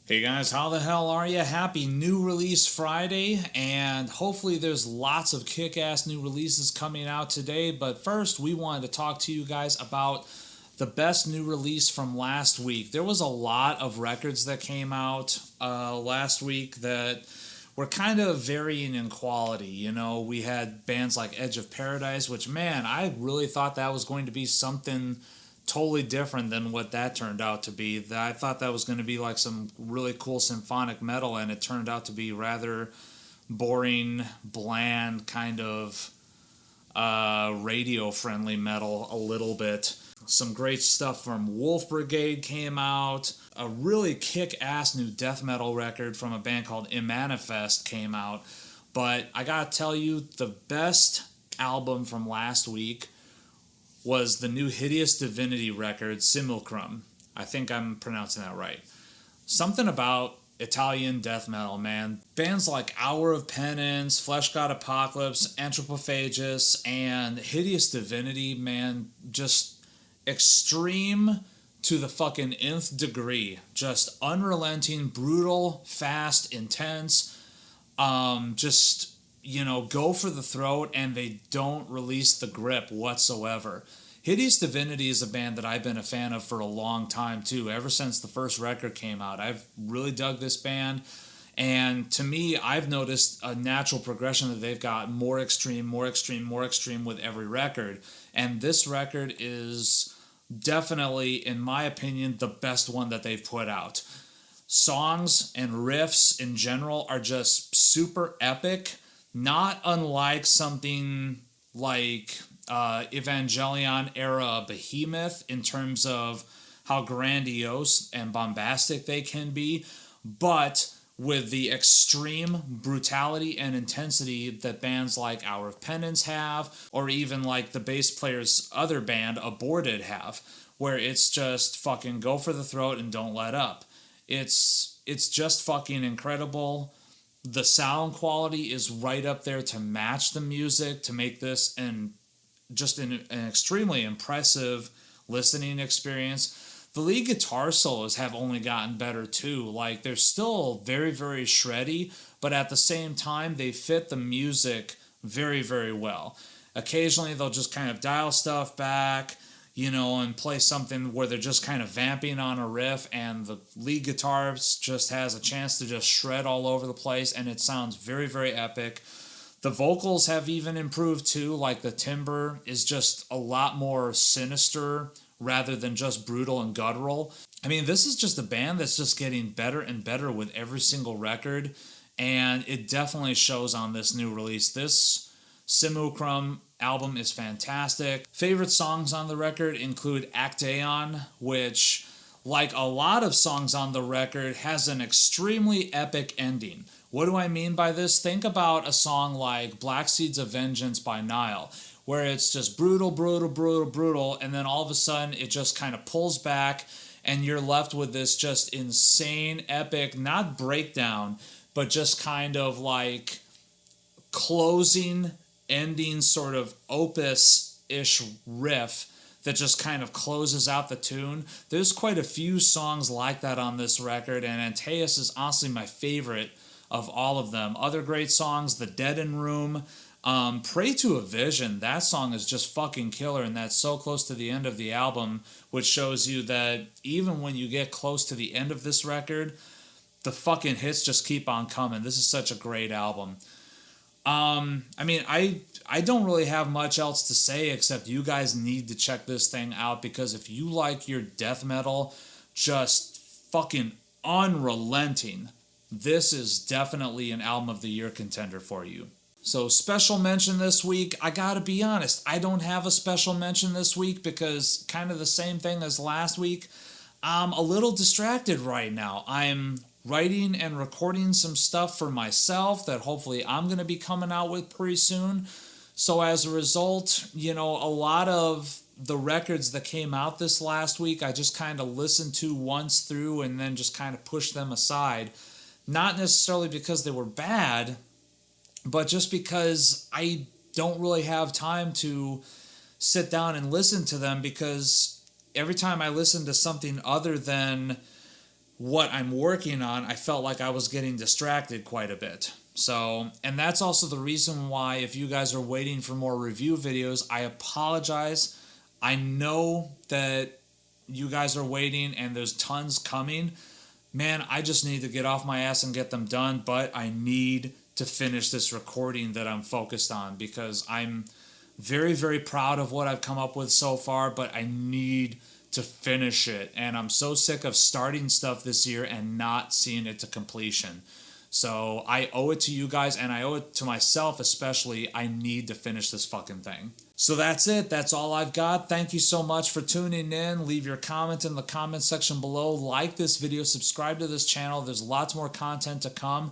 Hey guys, how the hell are you? Happy New Release Friday, and hopefully there's lots of kick-ass new releases coming out today. But first, we wanted to talk to you guys about the best new release from last week. There was a lot of records that came out last week that were kind of varying in quality. You know, we had bands like Edge of Paradise, which, man, I really thought that was going to be something totally different than what that turned out to be. I thought that was going to be like some really cool symphonic metal, and it turned out to be rather boring, bland, kind of radio-friendly metal a little bit. Some great stuff from Wolf Brigade came out. A really kick-ass new death metal record from a band called Immanifest came out. But I gotta tell you, the best album from last week was the new Hideous Divinity record, Simulacrum. I think I'm pronouncing that right. Something about Italian death metal, man. Bands like Hour of Penance, Flesh God Apocalypse, Anthropophagus, and Hideous Divinity, man, just extreme to the fucking nth degree. Just unrelenting, brutal, fast, intense. Just, you know, go for the throat, and they don't release the grip whatsoever. Hideous Divinity is a band that I've been a fan of for a long time too. Ever since the first record came out, I've really dug this band. And to me, I've noticed a natural progression that they've got more extreme, more extreme, more extreme with every record. And this record is definitely, in my opinion, the best one that they've put out. Songs and riffs in general are just super epic, not unlike something like Evangelion era Behemoth in terms of how grandiose and bombastic they can be, but with the extreme brutality and intensity that bands like Hour of Penance have, or even like the bass player's other band, Aborted, have, where it's just fucking go for the throat and don't let up. It's just fucking incredible. The sound quality is right up there to match the music, to make this an extremely impressive listening experience. The lead guitar solos have only gotten better too. Like, they're still very, very shreddy, but at the same time, they fit the music very, very well. Occasionally, they'll just kind of dial stuff back, you know, and play something where they're just kind of vamping on a riff, and the lead guitar just has a chance to just shred all over the place, and it sounds very, very epic. The vocals have even improved too, like the timbre is just a lot more sinister rather than just brutal and guttural. I mean, this is just a band that's just getting better and better with every single record, and it definitely shows on this new release. This Simulacrum album is fantastic. Favorite songs on the record include Actaeon, which, like a lot of songs on the record, has an extremely epic ending. What do I mean by this? Think about a song like Black Seeds of Vengeance by Nile, where it's just brutal, brutal, brutal, brutal, and then all of a sudden it just kind of pulls back, and you're left with this just insane, epic, not breakdown, but just kind of like closing, ending sort of opus-ish riff that just kind of closes out the tune. There's quite a few songs like that on this record, and Antaeus is honestly my favorite of all of them. Other great songs, The Deaden Room, Pray to a Vision. That song is just fucking killer, and that's so close to the end of the album, which shows you that even when you get close to the end of this record, the fucking hits just keep on coming. This is such a great album. I mean, I don't really have much else to say except you guys need to check this thing out, because if you like your death metal just fucking unrelenting, this is definitely an album of the year contender for you. So, special mention this week, I gotta be honest, I don't have a special mention this week because kind of the same thing as last week. I'm a little distracted right now. I'm writing and recording some stuff for myself that hopefully I'm going to be coming out with pretty soon. So as a result, you know, a lot of the records that came out this last week, I just kind of listened to once through and then just kind of pushed them aside. Not necessarily because they were bad, but just because I don't really have time to sit down and listen to them, because every time I listen to something other than what I'm working on, I felt like I was getting distracted quite a bit. So, and that's also the reason why, if you guys are waiting for more review videos, I apologize. I know that you guys are waiting and there's tons coming. Man, I just need to get off my ass and get them done, but I need to finish this recording that I'm focused on, because I'm very, very proud of what I've come up with so far, but I need to finish it. And I'm so sick of starting stuff this year and not seeing it to completion. So I owe it to you guys, and I owe it to myself especially. I need to finish this fucking thing. So that's it. That's all I've got. Thank you so much for tuning in. Leave your comment in the comment section below. Like this video. Subscribe to this channel. There's lots more content to come.